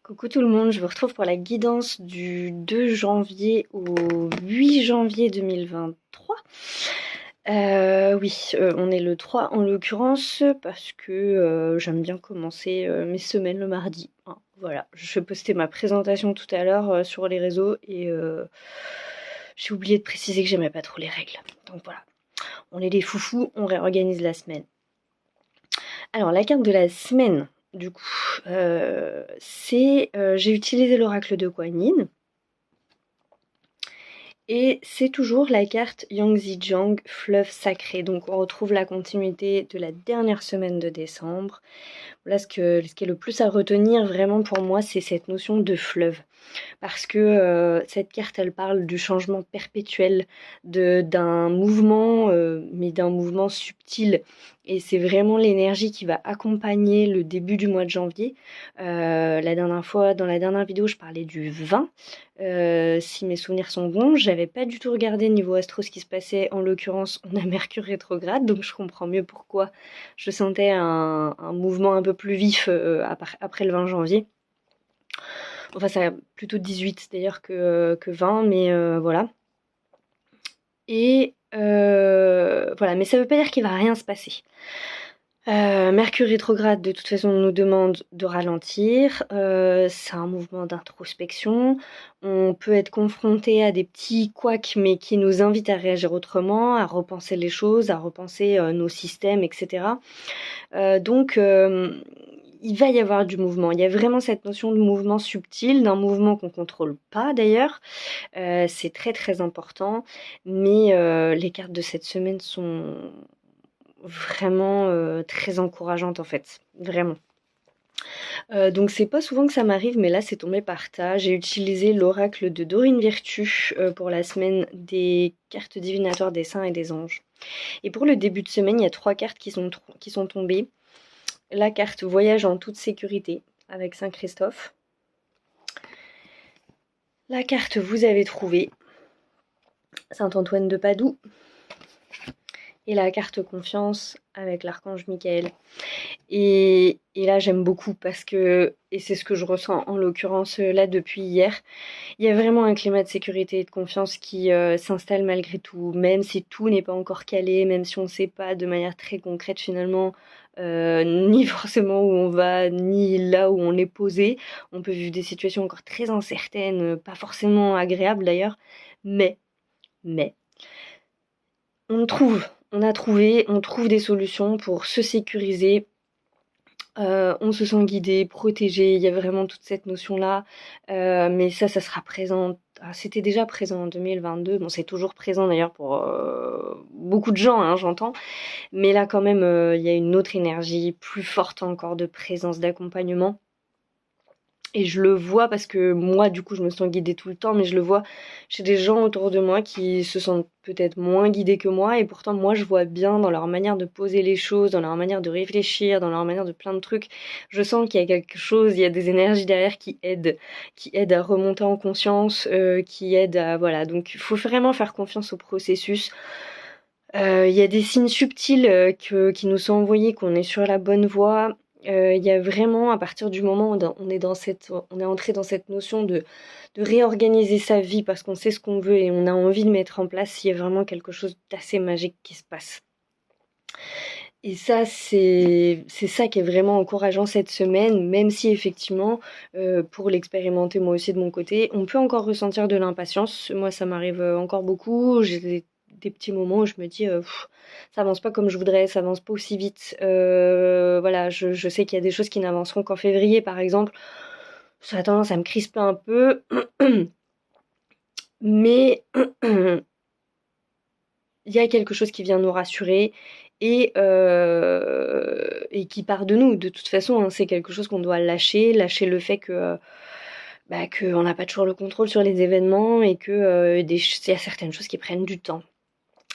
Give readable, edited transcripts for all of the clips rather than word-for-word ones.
Coucou tout le monde, je vous retrouve pour la guidance du 2 janvier au 8 janvier 2023. On est le 3 en l'occurrence parce que j'aime bien commencer mes semaines le mardi, hein. Voilà, je vais poster ma présentation tout à l'heure sur les réseaux et j'ai oublié de préciser que j'aimais pas trop les règles. Donc voilà, on est des foufous, on réorganise la semaine. Alors la carte de la semaine, du coup, j'ai utilisé l'oracle de Kuan Yin et c'est toujours la carte Yangtze Jiang, fleuve sacré. Donc on retrouve la continuité de la dernière semaine de décembre. Là, ce qui est le plus à retenir vraiment pour moi, c'est cette notion de fleuve. Parce que cette carte, elle parle du changement perpétuel, d'un mouvement, mais d'un mouvement subtil. Et c'est vraiment l'énergie qui va accompagner le début du mois de janvier. La dernière fois, dans la dernière vidéo, je parlais du vin. Si mes souvenirs sont bons, j'avais pas du tout regardé niveau astro ce qui se passait. En l'occurrence, on a Mercure rétrograde, donc je comprends mieux pourquoi je sentais un mouvement un peu plus vif après le 20 janvier. Enfin, ça plutôt 18 d'ailleurs que 20, mais voilà. Et voilà, mais ça veut pas dire qu'il va rien se passer. Mercure rétrograde, de toute façon, nous demande de ralentir. C'est un mouvement d'introspection. On peut être confronté à des petits couacs, mais qui nous invitent à réagir autrement, à repenser les choses, à repenser nos systèmes, etc. Donc, il va y avoir du mouvement. Il y a vraiment cette notion de mouvement subtil, d'un mouvement qu'on contrôle pas d'ailleurs. C'est très très important. Mais les cartes de cette semaine sont vraiment très encourageantes en fait. Vraiment. Donc c'est pas souvent que ça m'arrive, mais là c'est tombé par tas. J'ai utilisé l'oracle de Dorine Virtue pour la semaine des cartes divinatoires des saints et des anges. Et pour le début de semaine, il y a 3 cartes qui sont tombées. La carte voyage en toute sécurité avec Saint-Christophe. La carte vous avez trouvé Saint-Antoine de Padoue. Et la carte confiance avec l'archange Michael. Et là j'aime beaucoup parce que, et c'est ce que je ressens en l'occurrence là depuis hier, il y a vraiment un climat de sécurité et de confiance qui s'installe malgré tout, même si tout n'est pas encore calé, même si on ne sait pas de manière très concrète finalement ni forcément où on va, ni là où on est posé. On peut vivre des situations encore très incertaines, pas forcément agréables d'ailleurs, mais on on trouve des solutions pour se sécuriser. On se sent guidé, protégé, il y a vraiment toute cette notion-là. Mais ça sera présent. C'était déjà présent en 2022. Bon, c'est toujours présent d'ailleurs pour beaucoup de gens, hein, j'entends. Mais là, quand même, il y a une autre énergie plus forte encore de présence, d'accompagnement. Et je le vois parce que moi, du coup, je me sens guidée tout le temps, mais je le vois chez des gens autour de moi qui se sentent peut-être moins guidés que moi, et pourtant, moi, je vois bien dans leur manière de poser les choses, dans leur manière de réfléchir, dans leur manière de plein de trucs. Je sens qu'il y a quelque chose, il y a des énergies derrière qui aident à remonter en conscience, qui aident à, voilà. Donc, il faut vraiment faire confiance au processus. Il y a des signes subtils qui nous sont envoyés qu'on est sur la bonne voie. Il y a vraiment, à partir du moment où on est entré dans cette notion de réorganiser sa vie parce qu'on sait ce qu'on veut et on a envie de mettre en place, il y a vraiment quelque chose d'assez magique qui se passe. Et ça, c'est ça qui est vraiment encourageant cette semaine, même si effectivement, pour l'expérimenter moi aussi de mon côté, on peut encore ressentir de l'impatience. Moi, ça m'arrive encore beaucoup. J'ai des petits moments où je me dis, ça avance pas comme je voudrais, ça avance pas aussi vite. Voilà, je sais qu'il y a des choses qui n'avanceront qu'en février, par exemple. Ça a tendance à me crisper un peu. Mais il y a quelque chose qui vient nous rassurer et qui part de nous. De toute façon, hein, c'est quelque chose qu'on doit lâcher le fait que qu'on n'a pas toujours le contrôle sur les événements et que il y a certaines choses qui prennent du temps.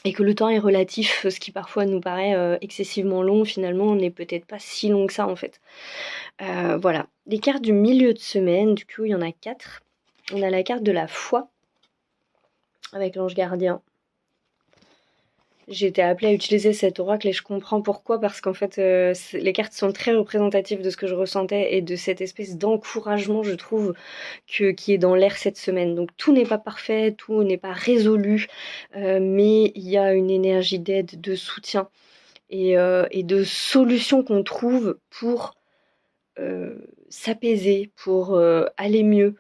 Et que le temps est relatif, ce qui parfois nous paraît excessivement long, finalement, n'est peut-être pas si long que ça en fait. Voilà. Les cartes du milieu de semaine, du coup, il y en a 4. On a la carte de la foi avec l'ange gardien. J'ai été appelée à utiliser cet oracle et je comprends pourquoi, parce qu'en fait les cartes sont très représentatives de ce que je ressentais et de cette espèce d'encouragement, je trouve, qui est dans l'air cette semaine. Donc tout n'est pas parfait, tout n'est pas résolu, mais il y a une énergie d'aide, de soutien et de solutions qu'on trouve pour s'apaiser, pour aller mieux,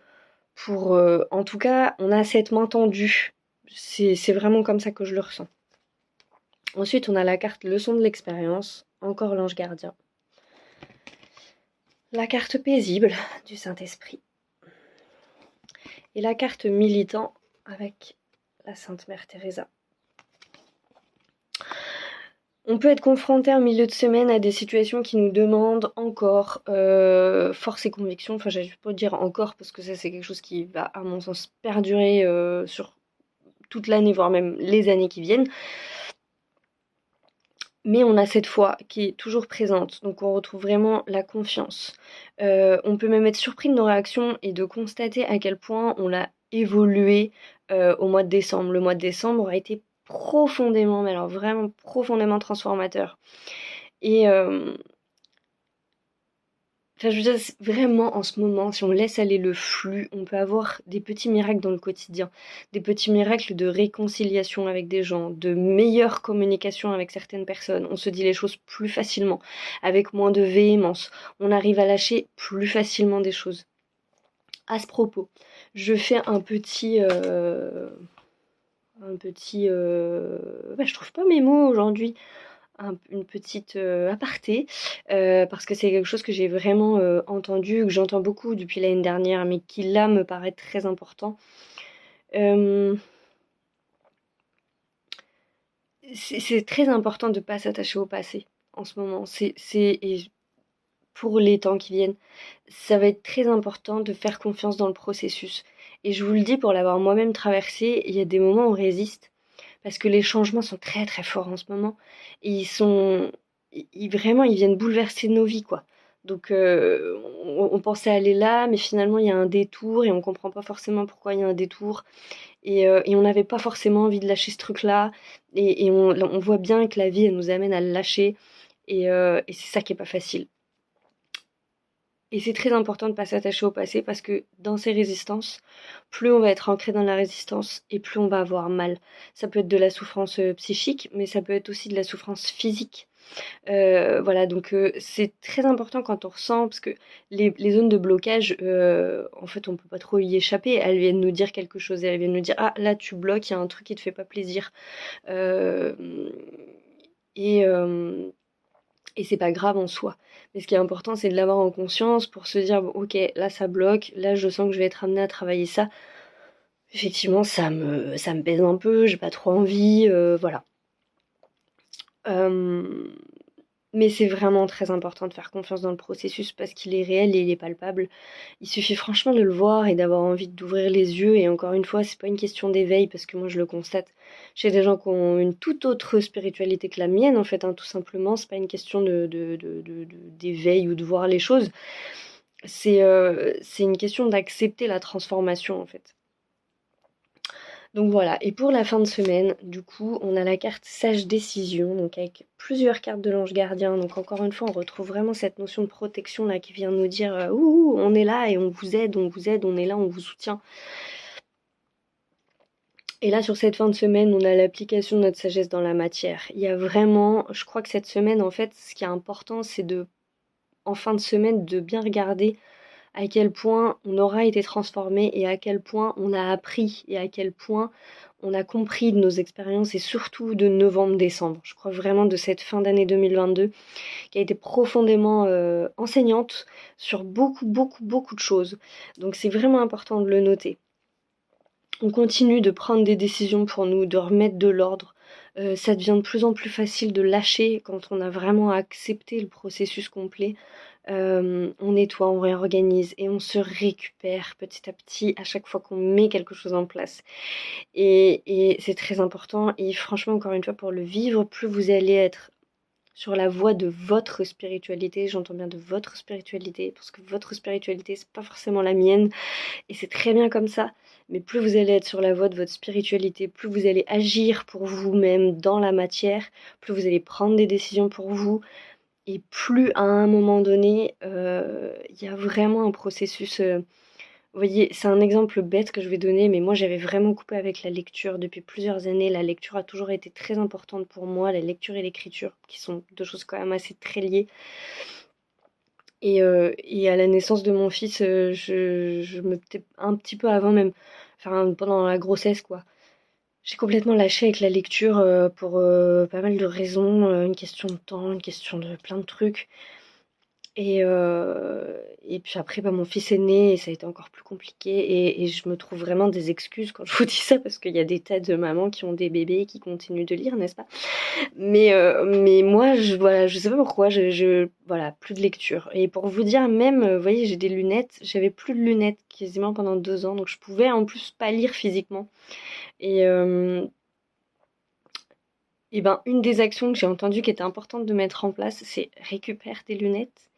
pour en tout cas on a cette main tendue. C'est vraiment comme ça que je le ressens. Ensuite on a la carte leçon de l'expérience, encore l'ange gardien. La carte paisible du Saint-Esprit. Et la carte militant avec la Sainte Mère Teresa. On peut être confronté en milieu de semaine à des situations qui nous demandent encore force et conviction. Enfin, j'allais pas dire encore parce que ça c'est quelque chose qui va à mon sens perdurer sur toute l'année, voire même les années qui viennent. Mais on a cette foi qui est toujours présente, donc on retrouve vraiment la confiance. On peut même être surpris de nos réactions et de constater à quel point on a évolué au mois de décembre. Le mois de décembre a été profondément, mais alors vraiment profondément transformateur. Et enfin, je veux dire, vraiment en ce moment, si on laisse aller le flux, on peut avoir des petits miracles dans le quotidien, des petits miracles de réconciliation avec des gens, de meilleure communication avec certaines personnes. On se dit les choses plus facilement, avec moins de véhémence. On arrive à lâcher plus facilement des choses. À ce propos, je fais un petit je trouve pas mes mots aujourd'hui. Une petite aparté, parce que c'est quelque chose que j'ai vraiment entendu, que j'entends beaucoup depuis l'année dernière, mais qui là me paraît très important. C'est très important de ne pas s'attacher au passé en ce moment. Et pour les temps qui viennent, ça va être très important de faire confiance dans le processus. Et je vous le dis, pour l'avoir moi-même traversé, il y a des moments où on résiste, parce que les changements sont très très forts en ce moment, et vraiment, ils viennent bouleverser nos vies, quoi. Donc on pensait aller là, mais finalement il y a un détour, et on comprend pas forcément pourquoi il y a un détour, et on n'avait pas forcément envie de lâcher ce truc-là, et on voit bien que la vie, elle nous amène à le lâcher, et c'est ça qui est pas facile. Et c'est très important de ne pas s'attacher au passé, parce que dans ces résistances, plus on va être ancré dans la résistance et plus on va avoir mal. Ça peut être de la souffrance psychique, mais ça peut être aussi de la souffrance physique. Voilà, donc c'est très important quand on ressent, parce que les zones de blocage, en fait, on peut pas trop y échapper. Elles viennent nous dire quelque chose, elles viennent nous dire: ah, là tu bloques, il y a un truc qui te fait pas plaisir. Euh, et, euh, et c'est pas grave en soi. Mais ce qui est important, c'est de l'avoir en conscience pour se dire: bon, ok, là ça bloque, là je sens que je vais être amenée à travailler ça. Effectivement, ça me pèse un peu, j'ai pas trop envie, voilà. Euh, mais c'est vraiment très important de faire confiance dans le processus, parce qu'il est réel et il est palpable. Il suffit franchement de le voir et d'avoir envie d'ouvrir les yeux. Et encore une fois, c'est pas une question d'éveil, parce que moi je le constate chez des gens qui ont une toute autre spiritualité que la mienne, en fait, hein, tout simplement. C'est pas une question d'éveil ou de voir les choses. C'est une question d'accepter la transformation, en fait. Donc voilà, et pour la fin de semaine, du coup, on a la carte Sage Décision, donc avec plusieurs cartes de l'ange gardien. Donc encore une fois, on retrouve vraiment cette notion de protection là qui vient nous dire ouh, on est là et on vous aide, on est là, on vous soutient. Et là, sur cette fin de semaine, on a l'application de notre sagesse dans la matière. Il y a vraiment, je crois que cette semaine, en fait, ce qui est important, c'est en fin de semaine, de bien regarder à quel point on aura été transformé et à quel point on a appris et à quel point on a compris de nos expériences, et surtout de novembre-décembre. Je crois vraiment de cette fin d'année 2022 qui a été profondément enseignante sur beaucoup, beaucoup, beaucoup de choses. Donc c'est vraiment important de le noter. On continue de prendre des décisions pour nous, de remettre de l'ordre. Ça devient de plus en plus facile de lâcher quand on a vraiment accepté le processus complet. On nettoie, on réorganise et on se récupère petit à petit à chaque fois qu'on met quelque chose en place. Et c'est très important. Et franchement, encore une fois, pour le vivre, plus vous allez être sur la voie de votre spiritualité. J'entends bien de votre spiritualité, parce que votre spiritualité, c'est pas forcément la mienne, et c'est très bien comme ça. Mais plus vous allez être sur la voie de votre spiritualité, plus vous allez agir pour vous-même dans la matière, plus vous allez prendre des décisions pour vous, et plus à un moment donné, il y a vraiment un processus. Vous voyez, c'est un exemple bête que je vais donner, mais moi j'avais vraiment coupé avec la lecture depuis plusieurs années. La lecture a toujours été très importante pour moi, la lecture et l'écriture, qui sont deux choses quand même assez très liées. Et à la naissance de mon fils, je me peut-être un petit peu avant même, enfin pendant la grossesse quoi. J'ai complètement lâché avec la lecture pour pas mal de raisons, une question de temps, une question de plein de trucs. Et puis après, bah, mon fils est né et ça a été encore plus compliqué. Et je me trouve vraiment des excuses quand je vous dis ça, parce qu'il y a des tas de mamans qui ont des bébés et qui continuent de lire, n'est-ce pas? Mais moi, voilà, je sais pas pourquoi, voilà, plus de lecture. Et pour vous dire, même, vous voyez, j'ai des lunettes, j'avais plus de lunettes quasiment pendant 2 ans, donc je pouvais en plus pas lire physiquement. Et, euh, et ben, une des actions que j'ai entendues qui était importante de mettre en place, c'est récupère tes lunettes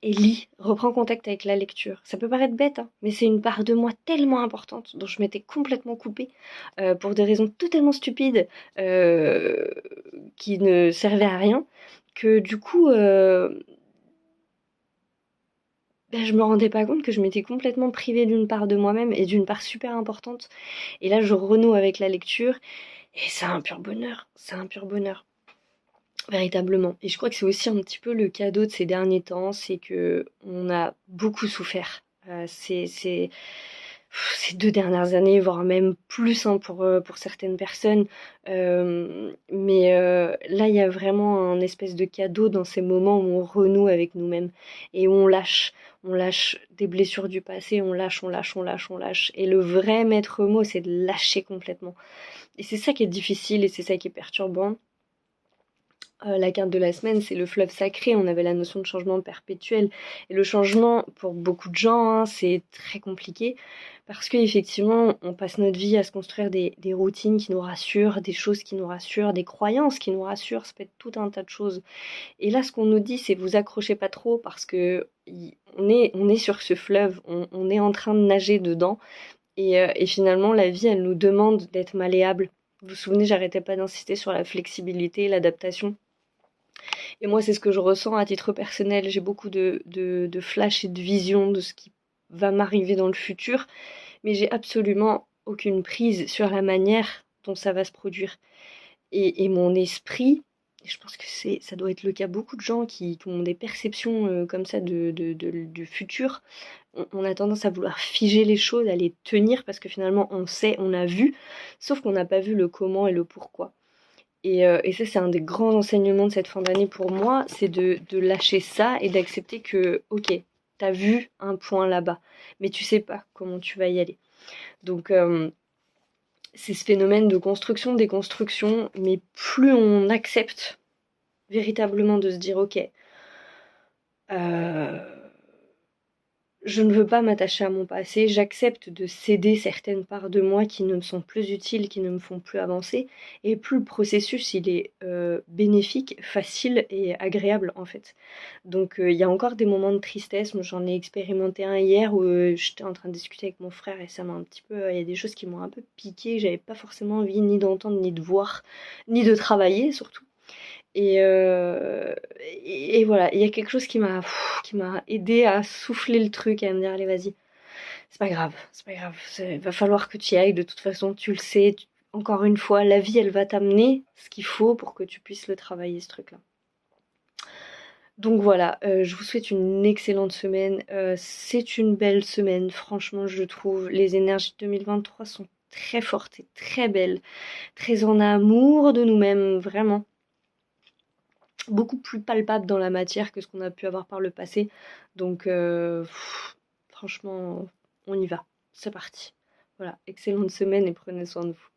et lis, reprends contact avec la lecture. Ça peut paraître bête, hein, mais c'est une part de moi tellement importante dont je m'étais complètement coupée pour des raisons totalement stupides euh, qui ne servaient à rien, que du coup, ben, je me rendais pas compte que je m'étais complètement privée d'une part de moi-même et d'une part super importante. Et là, je renoue avec la lecture et c'est un pur bonheur, c'est un pur bonheur. Véritablement. Et je crois que c'est aussi un petit peu le cadeau de ces derniers temps, c'est que on a beaucoup souffert. Ces 2 dernières années, voire même plus hein, pour certaines personnes. Mais là, il y a vraiment un espèce de cadeau dans ces moments où on renoue avec nous-mêmes et où on lâche. On lâche des blessures du passé, on lâche, on lâche, on lâche, on lâche. Et le vrai maître mot, c'est de lâcher complètement. Et c'est ça qui est difficile et c'est ça qui est perturbant. La carte de la semaine, c'est le fleuve sacré. On avait la notion de changement perpétuel. Et le changement, pour beaucoup de gens, hein, c'est très compliqué parce qu'effectivement, on passe notre vie à se construire des routines qui nous rassurent, des choses qui nous rassurent, des croyances qui nous rassurent. Ça peut être tout un tas de choses. Et là, ce qu'on nous dit, c'est vous accrochez pas trop parce que on est sur ce fleuve, on est en train de nager dedans. Et finalement, la vie, elle nous demande d'être malléable. Vous vous souvenez, j'arrêtais pas d'insister sur la flexibilité, l'adaptation. Et moi, c'est ce que je ressens à titre personnel. J'ai beaucoup de flash et de vision de ce qui va m'arriver dans le futur, mais j'ai absolument aucune prise sur la manière dont ça va se produire. Et mon esprit, et je pense que ça doit être le cas beaucoup de gens qui ont des perceptions comme ça du futur, on a tendance à vouloir figer les choses, à les tenir, parce que finalement on sait, on a vu, sauf qu'on n'a pas vu le comment et le pourquoi. Et ça, c'est un des grands enseignements de cette fin d'année pour moi, c'est de lâcher ça et d'accepter que, ok, t'as vu un point là-bas, mais tu sais pas comment tu vas y aller. Donc, c'est ce phénomène de construction, déconstruction, mais plus on accepte véritablement de se dire, ok, euh, je ne veux pas m'attacher à mon passé, j'accepte de céder certaines parts de moi qui ne me sont plus utiles, qui ne me font plus avancer, et plus le processus il est bénéfique, facile et agréable en fait. Donc il y a encore des moments de tristesse, moi j'en ai expérimenté un hier où j'étais en train de discuter avec mon frère et ça m'a un petit peu, il y a des choses qui m'ont un peu piqué, j'avais pas forcément envie ni d'entendre, ni de voir, ni de travailler surtout. Et voilà, il y a quelque chose qui m'a aidé à souffler le truc, à me dire, allez, vas-y, c'est pas grave, c'est pas grave, il va falloir que tu y ailles, de toute façon, tu le sais, encore une fois, la vie, elle va t'amener ce qu'il faut pour que tu puisses le travailler, ce truc-là. Donc voilà, je vous souhaite une excellente semaine, c'est une belle semaine, franchement, je trouve, les énergies de 2023 sont très fortes et très belles, très en amour de nous-mêmes, vraiment beaucoup plus palpable dans la matière que ce qu'on a pu avoir par le passé. Donc franchement, on y va. C'est parti. Voilà, excellente semaine et prenez soin de vous.